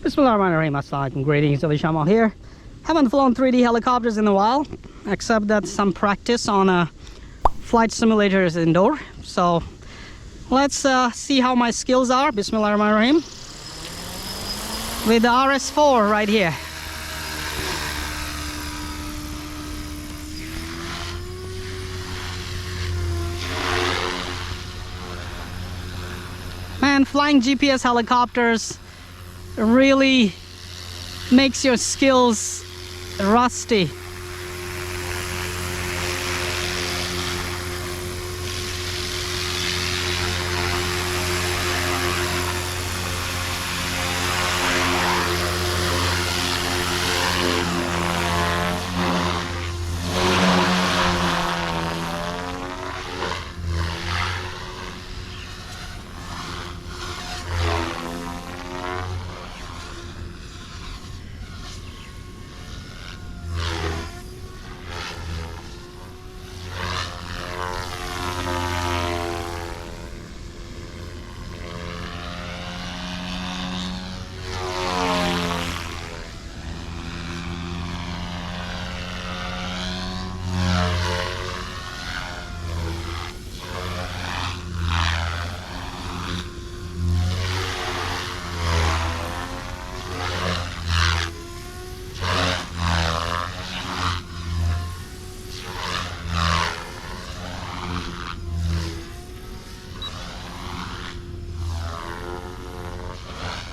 Bismillahirrahmanirrahim. Assalamualaikum. Greetings, alishanmao here. Haven't flown 3D helicopters in a while, except that some practice on flight simulators indoor. So let's see how my skills are. Bismillahirrahmanirrahim. With the RS4 right here. Man, flying GPS helicopters really makes your skills rusty.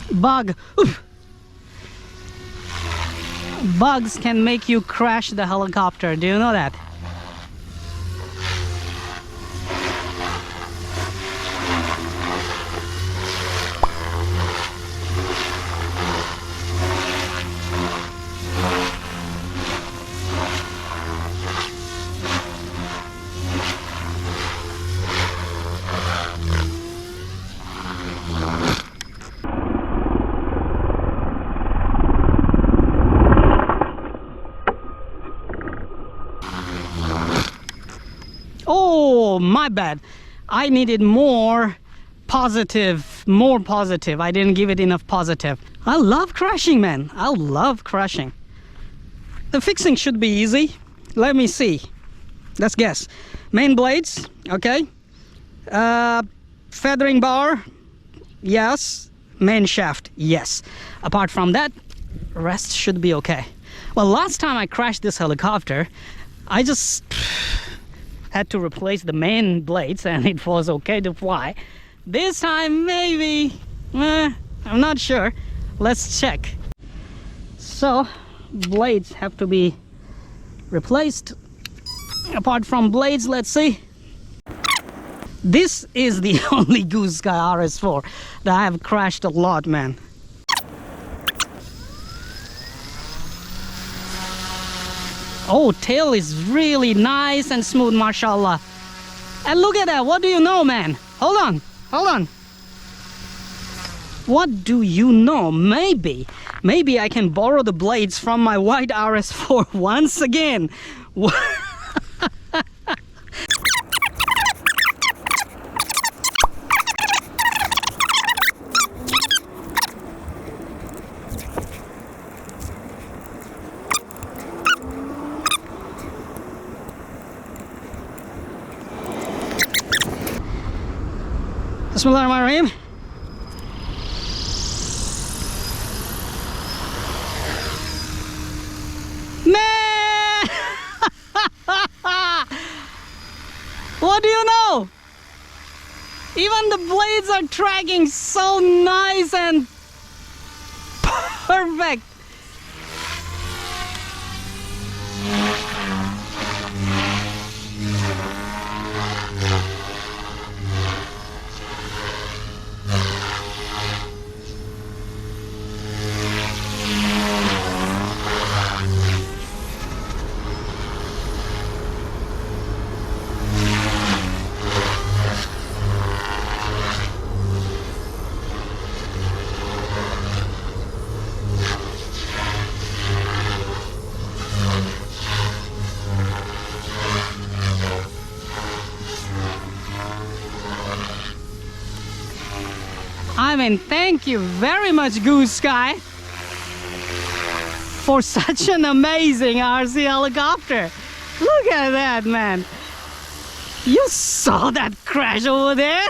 Bug. Oof. Bugs can make you crash the helicopter. Do you know that? Oh, my bad. I needed more positive. I didn't give it enough positive. I love crashing, man. I love crashing. The fixing should be easy. Let me see. Let's guess. Main blades, okay. Feathering bar, yes. Main shaft, yes. Apart from that, rest should be okay. Well, last time I crashed this helicopter, I just had to replace the main blades and it was okay to fly. This time maybe, I'm not sure. Let's check. So blades have to be replaced. Apart from blades, let's see. This is the only Goosky RS4 that I have crashed a lot, man. Oh, tail is really nice and smooth, mashallah. And look at that, what do you know, man? Hold on. What do you know? Maybe I can borrow the blades from my white RS4 once again. Bismillahirrahmanirrahim. Man! What do you know? Even the blades are tracking so nice and perfect. I mean, thank you very much, Goosky. for such an amazing RC helicopter. Look at that, man. You saw that crash over there?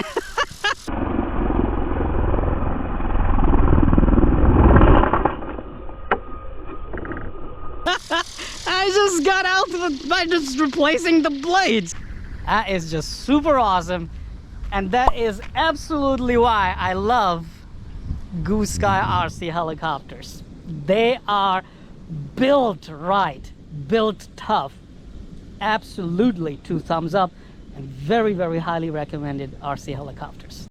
I just got out by just replacing the blades. That is just super awesome. And that is absolutely why I love Goosky RC helicopters. They are built right, built tough. Absolutely 2 thumbs up, and very, very highly recommended RC helicopters.